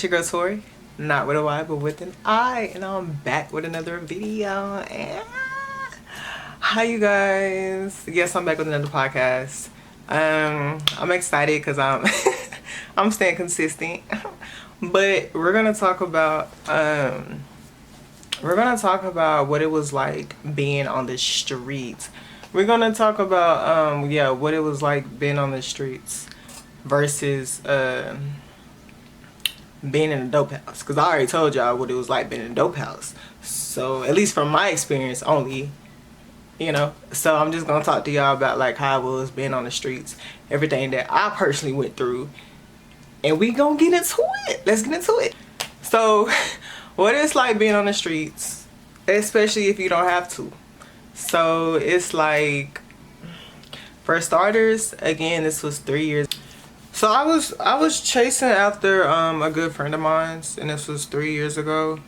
It's your girl Tori, not with a Y but with an I, and I'm back with another video. And hi you guys. Yes, I'm back with another podcast. I'm excited because I'm I'm staying consistent. But we're gonna talk about what it was like being on the streets. We're gonna talk about what it was like being on the streets versus being in a dope house, because I already told y'all what it was like being in a dope house. So at least from my experience only, so I'm just gonna talk to y'all about like how it was being on the streets, everything that I personally went through, and we gonna get into it. Let's get into it. So what it's like being on the streets, especially if you don't have to. So it's like, for starters, again, this was 3 years. So I was chasing after a good friend of mine's, and this was 3 years ago,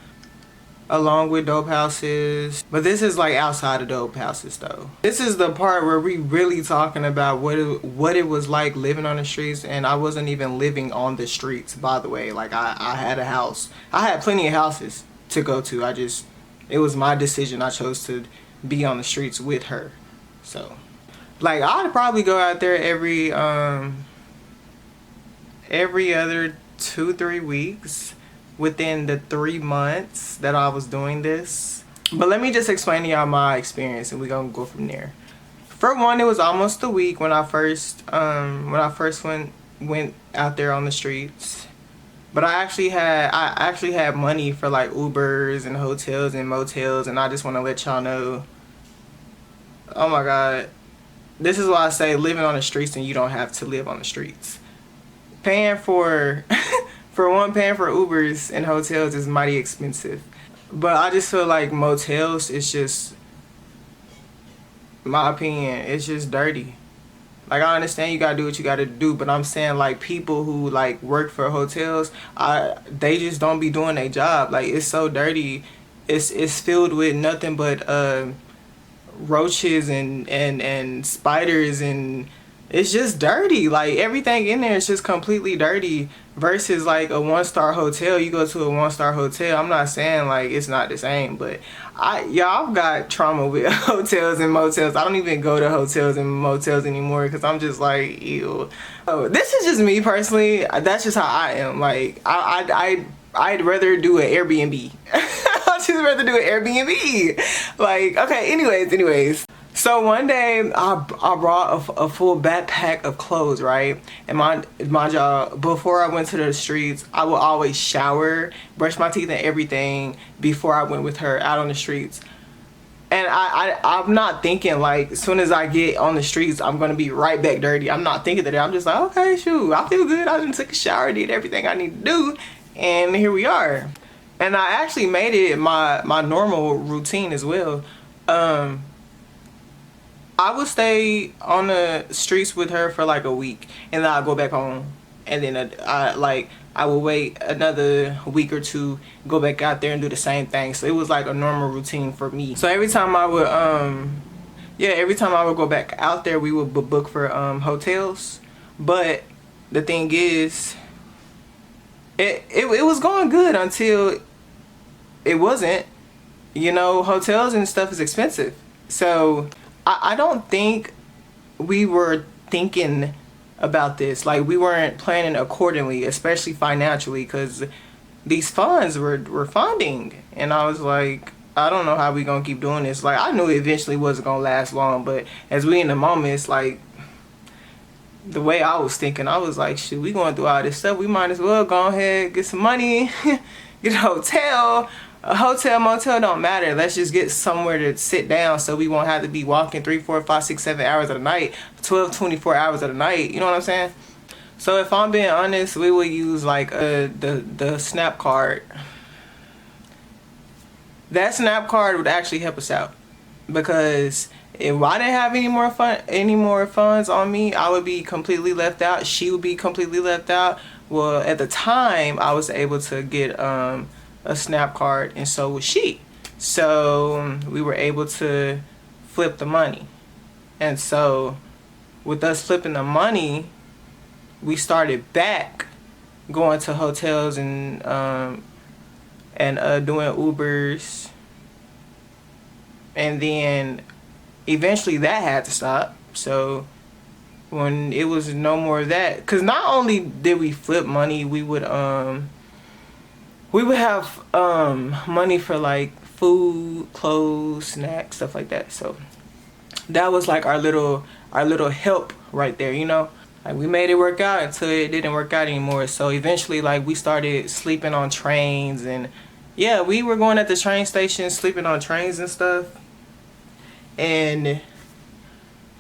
along with dope houses. But this is like outside of dope houses though. This is the part where we really talking about what it was like living on the streets. And I wasn't even living on the streets, by the way. Like I had a house. I had plenty of houses to go to. It was my decision. I chose to be on the streets with her. So like I'd probably go out there every other 2-3 weeks within the 3 months that I was doing this. But let me just explain to y'all my experience, and we're gonna go from there. For one, it was almost a week when I first went out there on the streets. But I actually had money for like Ubers and hotels and motels, and I just want to let y'all know, oh my god, this is why I say living on the streets, and you don't have to live on the streets. Paying for paying for Ubers and hotels is mighty expensive. But I just feel like motels, it's just, my opinion, it's just dirty. Like, I understand you gotta do what you gotta do, but I'm saying like people who like work for hotels, they just don't be doing their job. Like, it's so dirty. It's filled with nothing but roaches and spiders, and it's just dirty. Like, everything in there is just completely dirty. Versus like a 1-star hotel. You go to a 1-star hotel, I'm not saying like it's not the same, but I've got trauma with hotels and motels. I don't even go to hotels and motels anymore because I'm just like, ew. Oh, this is just me personally. That's just how I am. Like, I'd rather do an Airbnb. I'd just rather do an Airbnb. Like, okay, anyways. So one day I brought a full backpack of clothes, right? And mind y'all, before I went to the streets, I would always shower, brush my teeth and everything before I went with her out on the streets. And I'm not thinking like, as soon as I get on the streets, I'm gonna be right back dirty. I'm not thinking that. I'm just like, okay, shoot, I feel good. I done took a shower, did everything I need to do, and here we are. And I actually made it my normal routine as well. I would stay on the streets with her for like a week, and then I'll go back home, and then I will wait another week or two, go back out there and do the same thing. So it was like a normal routine for me. So every time I would go back out there, we would book for hotels. But the thing is, it was going good until it wasn't. Hotels and stuff is expensive. So I don't think we were thinking about this. Like, we weren't planning accordingly, especially financially, because these funds were funding. And I was like, I don't know how we gonna keep doing this. Like, I knew it eventually wasn't gonna last long, but as we in the moment, it's like, the way I was thinking, I was like, shoot, we going through all this stuff, we might as well go ahead, get some money, get a hotel. A hotel, motel don't matter. Let's just get somewhere to sit down so we won't have to be walking 3, 4, 5, 6, 7 hours of the night, 12, 24 hours of the night. You know what I'm saying? So if I'm being honest, we would use like the Snap card. That Snap card would actually help us out, because if I didn't have any more funds on me, I would be completely left out. She would be completely left out. Well, at the time, I was able to get a Snap card, and so was she. So we were able to flip the money. And so with us flipping the money, we started back going to hotels and doing Ubers, and then eventually that had to stop. So when it was no more of that, because not only did we flip money, we would have money for like food, clothes, snacks, stuff like that. So that was like our little help right there, you know. Like we made it work out until it didn't work out anymore. So eventually, like, we started sleeping on trains, and yeah, we were going at the train station, sleeping on trains and stuff. And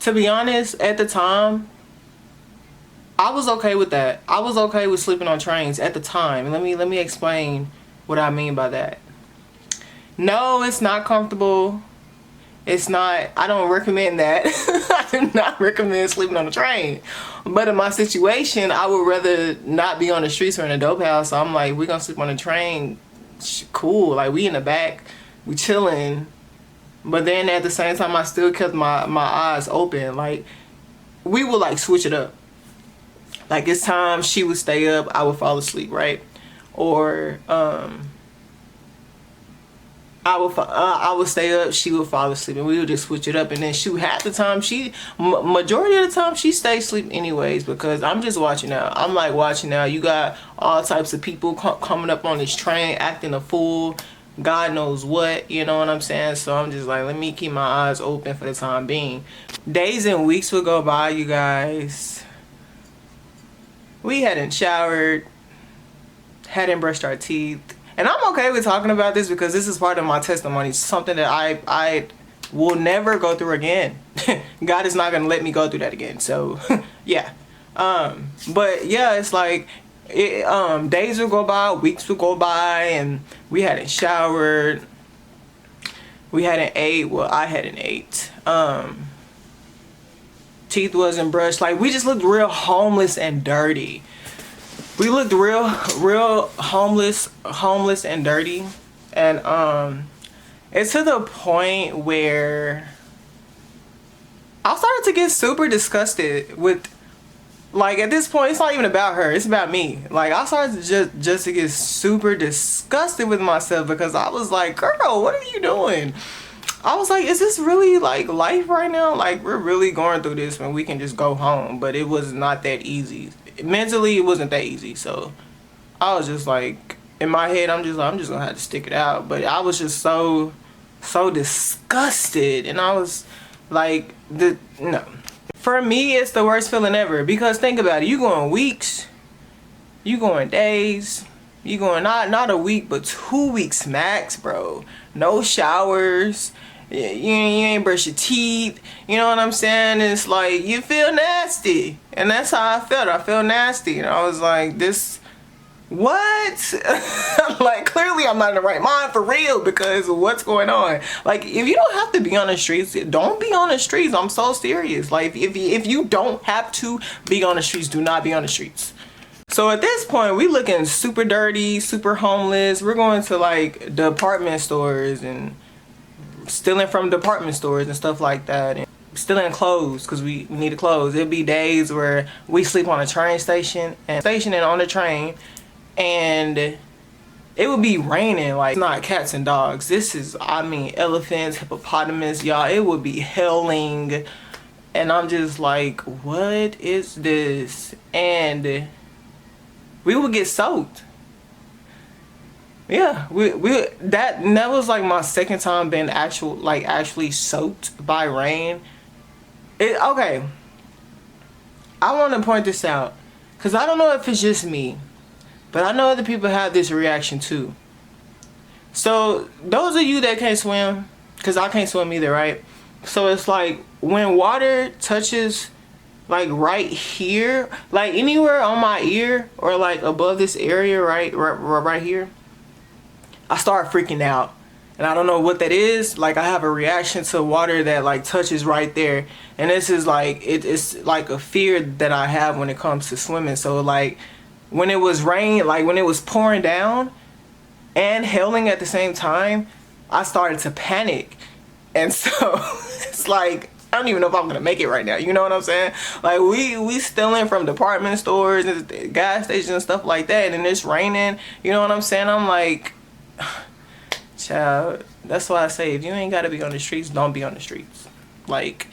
to be honest, at the time, I was okay with that. I was okay with sleeping on trains at the time. Let me explain what I mean by that. No, it's not comfortable. It's not, I don't recommend that. I do not recommend sleeping on a train. But in my situation, I would rather not be on the streets or in a dope house. So I'm like, we're gonna sleep on the train. Cool. Like, we in the back, we chilling. But then at the same time, I still kept my eyes open. Like, we would like switch it up. Like, it's time she would stay up, I would fall asleep, right? Or I would stay up, she would fall asleep, and we would just switch it up. And then shoot, half the time majority of the time she stays asleep anyways, because I'm just watching out. I'm like watching out. You got all types of people coming up on this train acting a fool, God knows what, you know what I'm saying? So I'm just like, let me keep my eyes open for the time being. Days and weeks would go by, you guys. We hadn't showered, hadn't brushed our teeth. And I'm okay with talking about this because this is part of my testimony. Something that I will never go through again. God is not going to let me go through that again. So, yeah. But yeah, it's like, days would go by, weeks would go by, and we hadn't showered. We hadn't ate. Well, I hadn't ate. Teeth wasn't brushed. Like, we just looked real homeless and dirty. We looked real homeless and dirty. And it's to the point where I started to get super disgusted with, like, at this point, it's not even about her, it's about me. Like, I started to just to get super disgusted with myself, because I was like, girl, what are you doing? I was like, is this really like life right now? Like, we're really going through this when we can just go home. But it was not that easy. Mentally, it wasn't that easy. So I was just like, in my head, I'm just gonna have to stick it out. But I was just so disgusted, and I was like, no. For me, it's the worst feeling ever, because think about it. You going weeks, you going days, you going not a week, but 2 weeks max, bro. No showers. You ain't brush your teeth. You know what I'm saying? It's like, you feel nasty. And that's how I felt. I felt nasty. And I was like, this, what? Like, clearly I'm not in the right mind for real, because of what's going on. Like, if you don't have to be on the streets, don't be on the streets. I'm so serious. Like, if you don't have to be on the streets, do not be on the streets. So at this point, we looking super dirty, super homeless. We're going to like department stores and stealing from department stores and stuff like that, and stealing clothes because we needed clothes. It'd be days where we sleep on a train station and on the train, and it would be raining. Like, not cats and dogs. This is, I mean, elephants, hippopotamus, y'all. It would be hailing, and I'm just like, what is this? And we would get soaked. Yeah, that was like my second time being actually soaked by rain. Okay, I want to point this out, because I don't know if it's just me, but I know other people have this reaction too. So those of you that can't swim, because I can't swim either, right? So it's like, when water touches like right here, like anywhere on my ear or like above this area, right here, I start freaking out. And I don't know what that is. Like, I have a reaction to water that like touches right there. And this is like, it's like a fear that I have when it comes to swimming. So like, when it was rain, like when it was pouring down and hailing at the same time, I started to panic. And so it's like, I don't even know if I'm gonna make it right now. You know what I'm saying? Like we stealing from department stores and gas stations and stuff like that, and it's raining. You know what I'm saying? I'm like, child. That's why I say if you ain't gotta be on the streets, don't be on the streets. Like,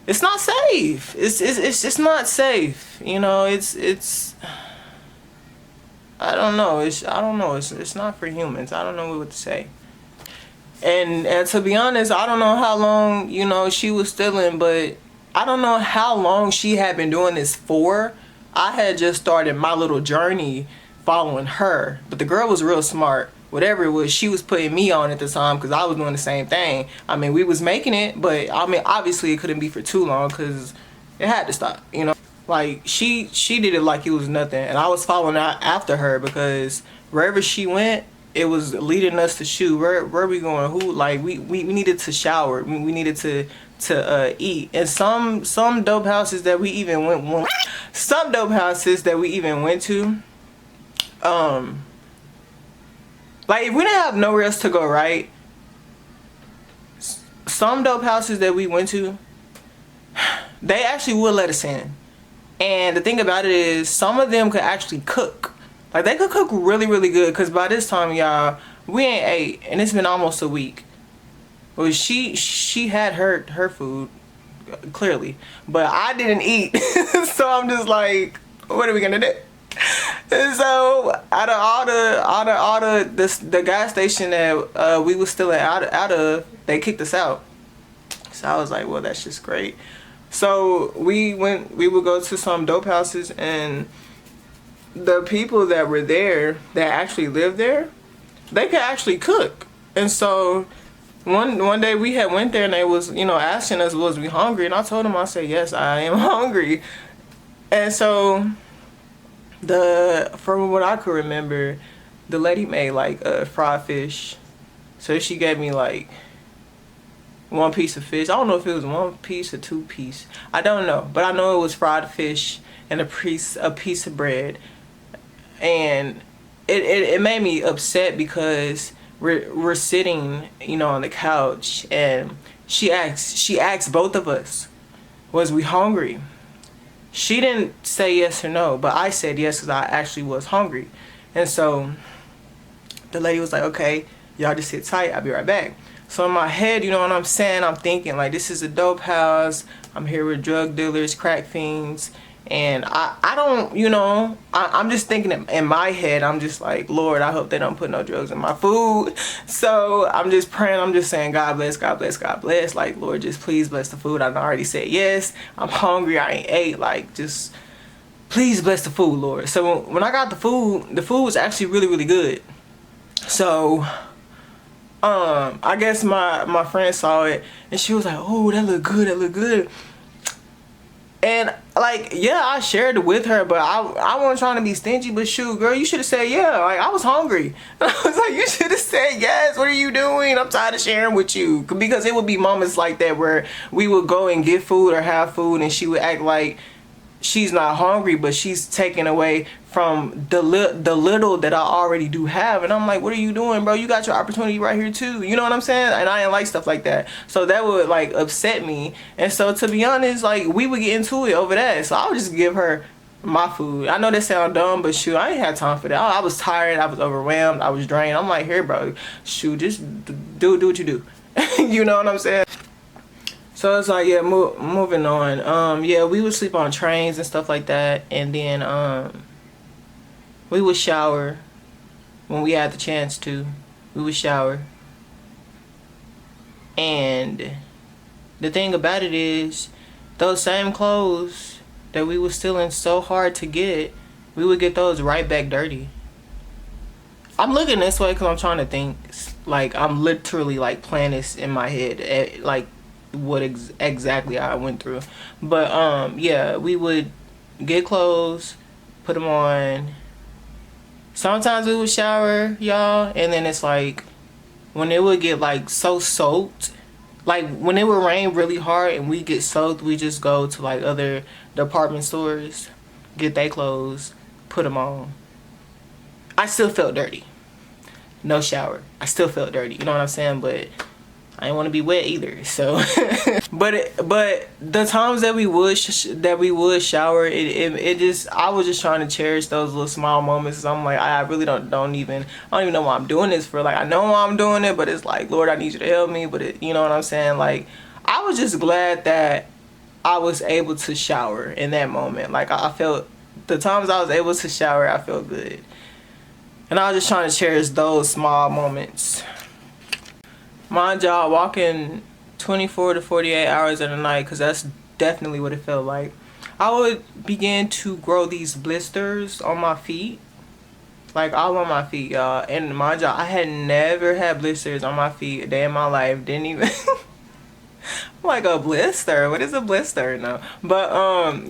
it's not safe. It's just not safe. You know, it's. I don't know. It's not for humans. I don't know what to say. And to be honest, I don't know how long, you know, she was stealing, but I don't know how long she had been doing this for. I had just started my little journey following her, but the girl was real smart. Whatever it was, she was putting me on at the time because I was doing the same thing. I mean, we was making it, but I mean, obviously it couldn't be for too long because it had to stop, you know. Like, she did it like it was nothing, and I was following after her because wherever she went, it was leading us to shoot. Where are we going? Who? Like, we needed to shower. We needed to eat. And some dope houses that we even went some dope houses that we even went to, like, if we didn't have nowhere else to go, right? Some dope houses that we went to, they actually would let us in. And the thing about it is, some of them could actually cook. Like, they could cook really, really good. Because by this time, y'all, we ain't ate. And it's been almost a week. Well, she had her food, clearly. But I didn't eat. So I'm just like, what are we going to do? And so, out of all the gas station that we was still out of, they kicked us out. So I was like, well, that's just great. So we would go to some dope houses, and the people that were there that actually lived there, they could actually cook. And so one day we had went there, and they was, you know, asking us, was we hungry? And I told them, I said, yes, I am hungry. And so from what I could remember, the lady made like fried fish. So she gave me like one piece of fish. I don't know if it was one piece or two piece. I don't know, but I know it was fried fish and a piece of bread. And it made me upset because we're sitting, you know, on the couch, and she asked both of us, was we hungry? She didn't say yes or no, but I said yes because I actually was hungry. And so the lady was like, okay, y'all just sit tight, I'll be right back. So in my head, you know what I'm saying, I'm thinking like, this is a dope house, I'm here with drug dealers, crack fiends, and I don't, you know, I'm just thinking in my head, I'm just like, Lord, I hope they don't put no drugs in my food. So I'm just praying, I'm just saying, God bless, God bless, God bless. Like, Lord, just please bless the food. I've already said yes. I'm hungry, I ain't ate. Like, just please bless the food, Lord. So when I got the food was actually really, really good. So I guess my friend saw it, and she was like, oh, that look good, that look good. And like, yeah, I shared it with her, but I wasn't trying to be stingy. But shoot, girl, you should have said yeah. Like, I was hungry. And I was like, you should have said yes. What are you doing? I'm tired of sharing with you. Because it would be moments like that where we would go and get food or have food, and she would act like she's not hungry, but she's taking away from the little that I already do have. And I'm like, what are you doing, bro? You got your opportunity right here too. You know what I'm saying? And I didn't like stuff like that. So that would like upset me. And so to be honest, like, we would get into it over that. So I would just give her my food. I know that sound dumb, but shoot, I ain't had time for that. I was tired, I was overwhelmed, I was drained. I'm like, here, bro, shoot, just do what you do. You know what I'm saying? So it's like, yeah, moving on. Yeah, we would sleep on trains and stuff like that, and then we would shower when we had the chance to. We would shower. And the thing about it is, those same clothes that we were stealing so hard to get, we would get those right back dirty. I'm looking this way because I'm trying to think. Like, I'm literally like playing this in my head, like what exactly I went through. But yeah, we would get clothes, put them on. Sometimes we would shower, y'all, and then it's like when it would get like so soaked, like when it would rain really hard and we get soaked, we just go to like other department stores, get their clothes, put them on. I still felt dirty. No shower. I still felt dirty. You know what I'm saying? But I didn't want to be wet either. So But the times that we would shower, it just, I was just trying to cherish those little small moments. 'Cause I'm like, I really don't even know why I'm doing this for. Like, I know why I'm doing it, but it's like, Lord, I need you to help me. But you know what I'm saying? Like, I was just glad that I was able to shower in that moment. Like, I felt, the times I was able to shower, I felt good. And I was just trying to cherish those small moments. Mind y'all, walking 24 to 48 hours in a night, because that's definitely what it felt like. I would begin to grow these blisters on my feet. Like, all on my feet, y'all. And mind y'all, I had never had blisters on my feet a day in my life. Didn't even... like, a blister, what is a blister? No, but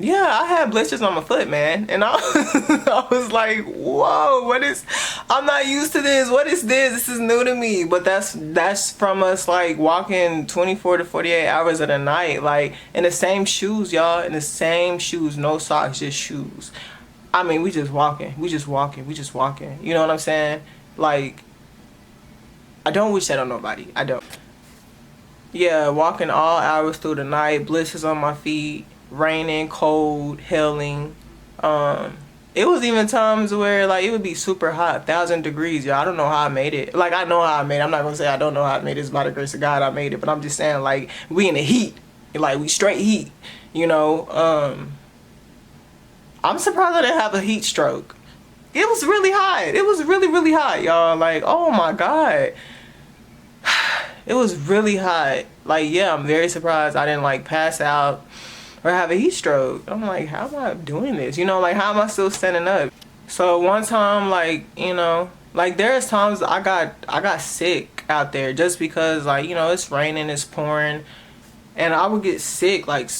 yeah, I had blisters on my foot, man, and I was like, whoa, what is, I'm not used to this, what is this is new to me. But that's from us like walking 24 to 48 hours at a night, like in the same shoes, y'all, in the same shoes, no socks, just shoes. I mean, we just walking, you know what I'm saying? Like, I don't wish that on nobody, I don't. Yeah, walking all hours through the night, blisters on my feet, raining, cold, hailing. It was even times where like it would be super hot, 1,000 degrees, y'all. I don't know how I made it. Like, I know how I made it. I'm not gonna say I don't know how I made it. It's by the grace of God I made it. But I'm just saying, like, we in the heat. Like, we straight heat, you know. I'm surprised I didn't have a heat stroke. It was really hot. It was really, really hot, y'all. Like, oh my God. It was really hot. Like, yeah, I'm very surprised I didn't like pass out or have a heat stroke. I'm like, how am I doing this? You know, like, how am I still standing up? So one time, like, you know, like, there's times I got sick out there just because, like, you know, it's raining, it's pouring, and I would get sick, like,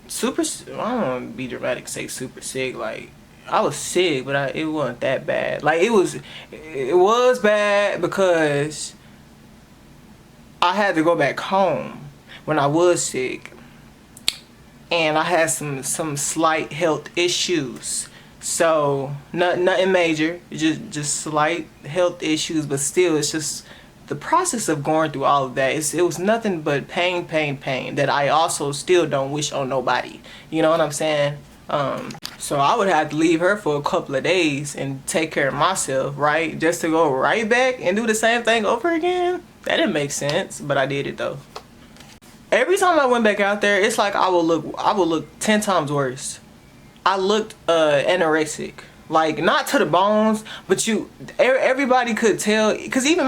super, I don't want to be dramatic, say super sick, like, I was sick, but it wasn't that bad. Like, it was bad because I had to go back home when I was sick, and I had some slight health issues. So nothing major, just slight health issues, but still, it's just the process of going through all of that. It was nothing but pain that I also still don't wish on nobody. You know what I'm saying? So I would have to leave her for a couple of days and take care of myself, right? Just to go right back and do the same thing over again? That didn't make sense, but I did it though. Every time I went back out there, it's like I would look 10 times worse. I looked anorexic. Like, not to the bones, but everybody could tell, cause even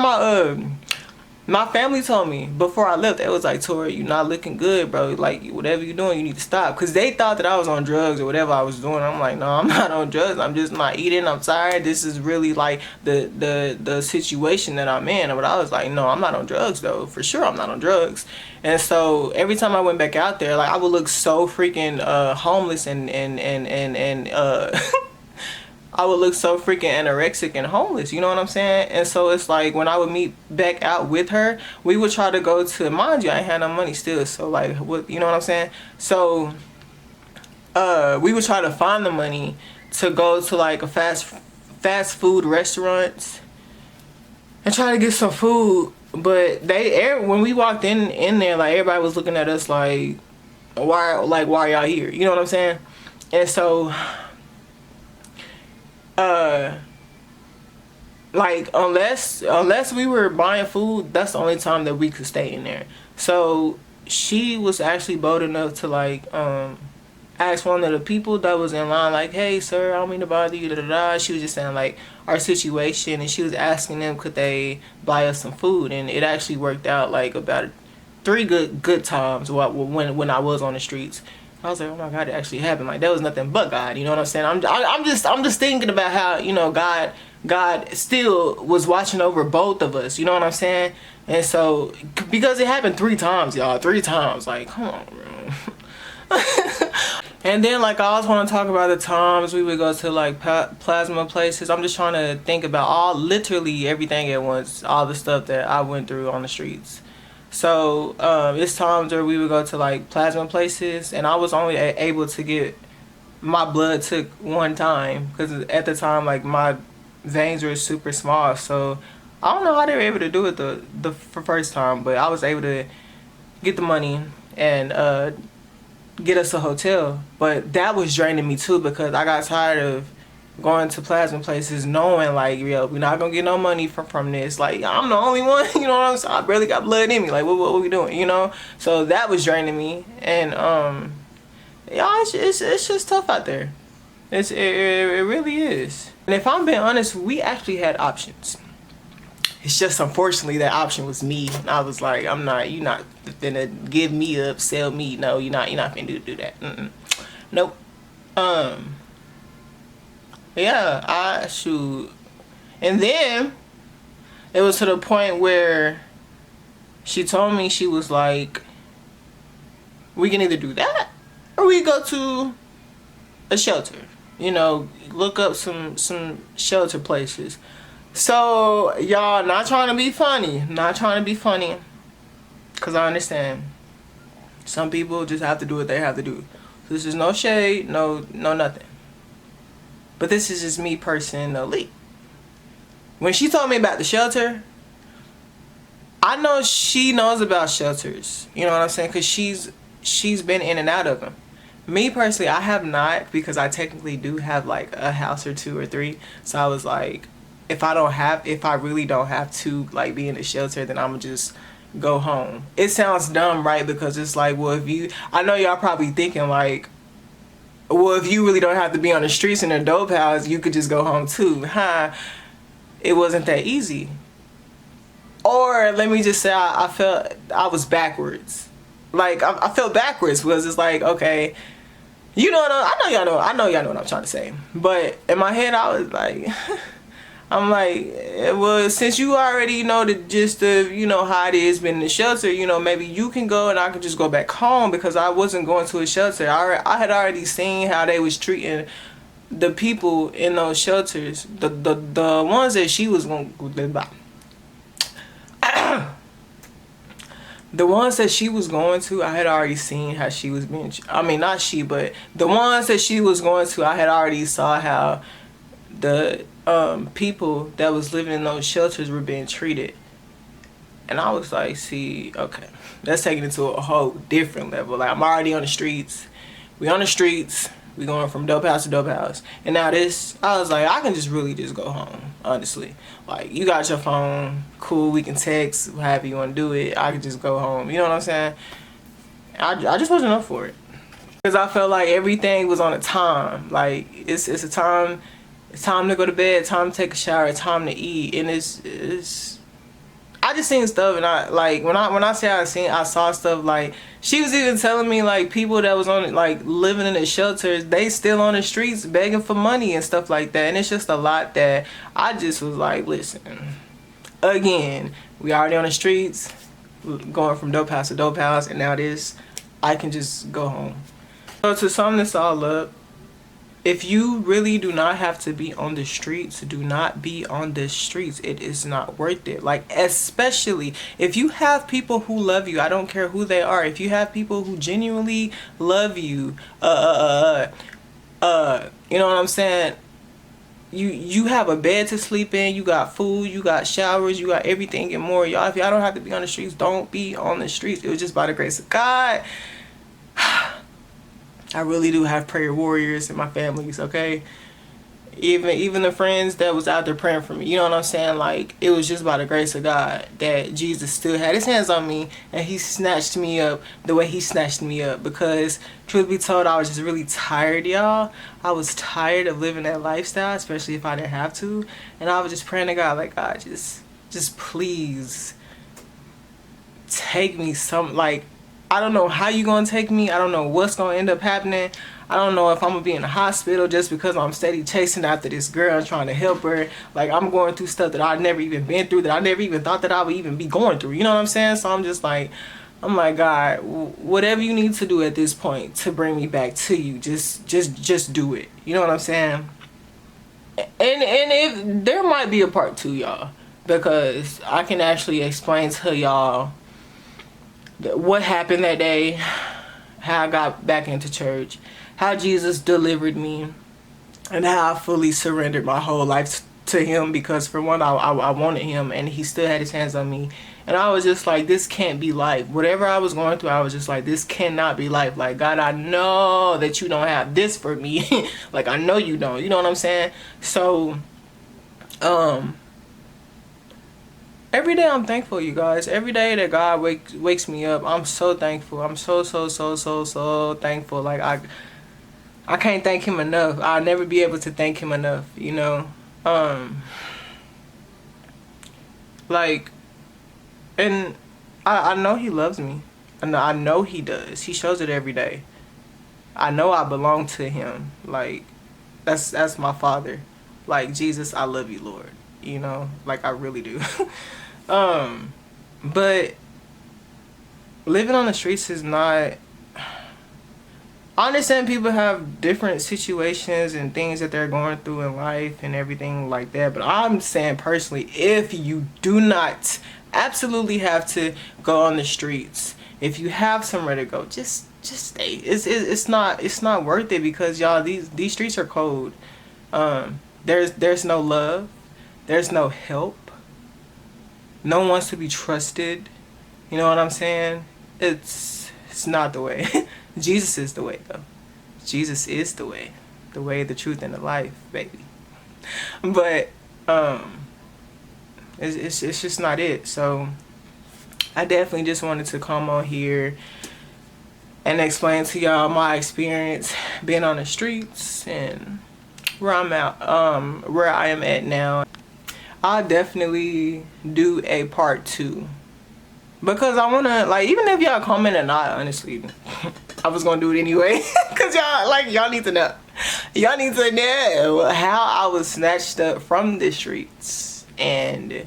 my family told me before I left, it was like, Tori, you're not looking good, bro. Like, whatever you're doing, you need to stop. Because they thought that I was on drugs or whatever I was doing. I'm like, no, I'm not on drugs. I'm just not eating. I'm tired. This is really like the situation that I'm in. But I was like, no, I'm not on drugs, though. For sure, I'm not on drugs. And so every time I went back out there, like, I would look so freaking homeless and I would look so freaking anorexic and homeless, you know what I'm saying? And so it's like, when I would meet back out with her, we would try to go to, mind you, I ain't had no money still, so like, what, you know what I'm saying? So we would try to find the money to go to like a fast food restaurants and try to get some food. But when we walked in there, like, everybody was looking at us like, why are y'all here? You know what I'm saying? And so like, unless we were buying food, that's the only time that we could stay in there. So she was actually bold enough to like ask one of the people that was in line, like, hey sir, I don't mean to bother you, da da da. She was just saying like our situation, and she was asking them could they buy us some food, and it actually worked out like about 3 good times when I was on the streets. I was like, oh my God, it actually happened. Like, that was nothing but God. You know what I'm saying? I'm just thinking about how, you know, God still was watching over both of us. You know what I'm saying? And so, because it happened 3 times, y'all, 3 times. Like, come on, bro. And then, like, I always want to talk about the times we would go to like plasma places. I'm just trying to think about literally everything at once, all the stuff that I went through on the streets. So it's times where we would go to like plasma places, and I was only able to get my blood took 1 time, because at the time, like, my veins were super small. So I don't know how they were able to do it the first time, but I was able to get the money and get us a hotel. But that was draining me too, because I got tired of going to plasma places knowing like, yo, we're not gonna get no money from this. Like, I'm the only one, you know what I'm saying? I barely got blood in me. Like, what we doing, you know? So that was draining me. And yeah, it's just tough out there. It really is. And if I'm being honest, we actually had options. It's just unfortunately that option was me. And I was like, you're not gonna give me up, sell me. No, you're not gonna do that. Nope. Yeah, shoot. And then it was to the point where she told me, she was like, we can either do that or we go to a shelter. You know, look up some shelter places. So, y'all, not trying to be funny. Because I understand. Some people just have to do what they have to do. This is no shade, no nothing. But this is just me personally. When she told me about the shelter, I know she knows about shelters. You know what I'm saying? Because she's been in and out of them. Me personally, I have not, because I technically do have like a house or 2 or 3. So I was like, if I really don't have to like be in the shelter, then I'm gonna just go home. It sounds dumb, right? Because it's like, well, I know y'all probably thinking like, well, if you really don't have to be on the streets in a dope house, you could just go home too. It wasn't that easy. Or let me just say, I felt I was backwards. Like, I felt backwards, because it's like, okay, you know, I know y'all know what I'm trying to say. But in my head, I was like, I'm like, well, since you already know the gist of, you know, how it is being in the shelter, you know, maybe you can go and I can just go back home, because I wasn't going to a shelter. I had already seen how they was treating the people in those shelters. The ones that she was going to... The ones that she was going to, I had already seen how she was being... I mean, not she, but the ones that she was going to, I had already saw how the people that was living in those shelters were being treated. And I was like, see, okay, that's taking it to a whole different level. Like, I'm already on the streets. We on the streets. We going from dope house to dope house. And now this, I was like, I can just really just go home, honestly. Like, you got your phone, cool, we can text, however you want to do it. I can just go home, you know what I'm saying? I just wasn't up for it. Because I felt like everything was on a time. Like, it's a time, it's time to go to bed, time to take a shower, time to eat. And it's I just seen stuff, and I like when I say I saw stuff, like she was even telling me like people that was on like living in the shelters, they still on the streets begging for money and stuff like that. And it's just a lot that I just was like, listen, again, we already on the streets, going from dope house to dope house, and now this, I can just go home. So to sum this all up, if you really do not have to be on the streets, do not be on the streets. It is not worth it. Like, especially if you have people who love you, I don't care who they are. If you have people who genuinely love you, you know what I'm saying? You have a bed to sleep in, you got food, you got showers, you got everything and more. Y'all, if y'all don't have to be on the streets, don't be on the streets. It was just by the grace of God. I really do have prayer warriors in my families, okay? Even the friends that was out there praying for me, you know what I'm saying? Like, it was just by the grace of God that Jesus still had his hands on me, and he snatched me up the way he snatched me up. Because, truth be told, I was just really tired, y'all. I was tired of living that lifestyle, especially if I didn't have to. And I was just praying to God, like, God, just please take me like, I don't know how you gonna take me. I don't know what's gonna end up happening. I don't know if I'm gonna be in the hospital just because I'm steady chasing after this girl and trying to help her. Like, I'm going through stuff that I've never even been through, that I never even thought that I would even be going through. You know what I'm saying? So I'm like, God, whatever you need to do at this point to bring me back to you, just do it. You know what I'm saying? And if there might be a part 2, y'all, because I can actually explain to y'all what happened that day, how I got back into church, how Jesus delivered me, and how I fully surrendered my whole life to him, because for one, I wanted him, and he still had his hands on me. And I was just like, this can't be life. Whatever I was going through, I was just like, this cannot be life. Like, God, I know that you don't have this for me. Like, I know you don't. You know what I'm saying? So, every day I'm thankful, you guys. Every day that God wakes me up, I'm so thankful. I'm so thankful. Like, I can't thank him enough. I'll never be able to thank him enough, you know? Like, and I know he loves me. I know he does. He shows it every day. I know I belong to him. Like, that's my father. Like, Jesus, I love you, Lord. You know? Like, I really do. But living on the streets is not... I understand people have different situations and things that they're going through in life and everything like that, but I'm saying personally, if you do not absolutely have to go on the streets, if you have somewhere to go, just stay. It's not worth it, because y'all, these streets are cold. There's no love, there's no help, no one wants to be trusted. You know what I'm saying? It's not the way. Jesus is the way, though. Jesus is the way, the truth, and the life, baby. But it's just not it. So I definitely just wanted to come on here and explain to y'all my experience being on the streets and where I am at now. I'll definitely do a part 2. Because I want to, like, even if y'all comment or not, honestly, I was going to do it anyway. Because y'all need to know. Y'all need to know how I was snatched up from the streets. And,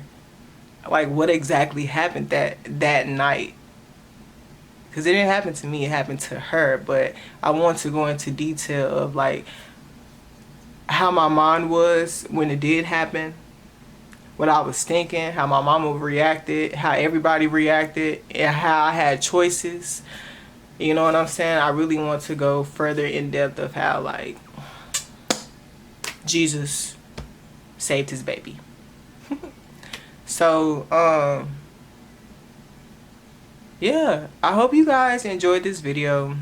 like, what exactly happened that night. Because it didn't happen to me, it happened to her. But I want to go into detail of, like, how my mind was when it did happen. What I was thinking, how my mama reacted, how everybody reacted, and how I had choices. You know what I'm saying? I really want to go further in depth of how, like, Jesus saved his baby. So, yeah, I hope you guys enjoyed this video.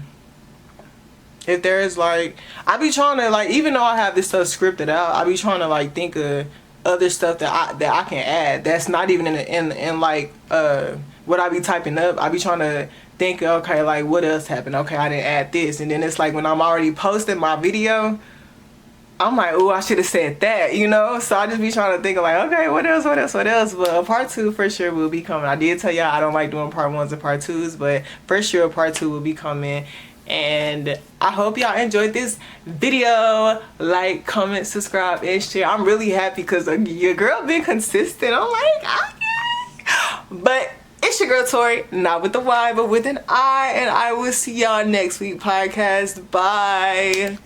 If there's, like, I be trying to, like, even though I have this stuff scripted out, I be trying to, like, think of other stuff that I can add that's not even in like what I be typing up. I be trying to think, okay, like, what else happened? Okay, I didn't add this. And then it's like when I'm already posting my video, I'm like, oh, I should have said that, you know? So I just be trying to think of, like, okay, what else? But part 2 for sure will be coming. I did tell y'all I don't like doing part 1s and part 2s, but for sure part 2 will be coming. And I hope y'all enjoyed this video. Like, comment, subscribe, and share. I'm really happy because your girl been consistent. I'm like, okay. But it's your girl Tori, not with the Y, but with an I. And I will see y'all next week podcast. Bye.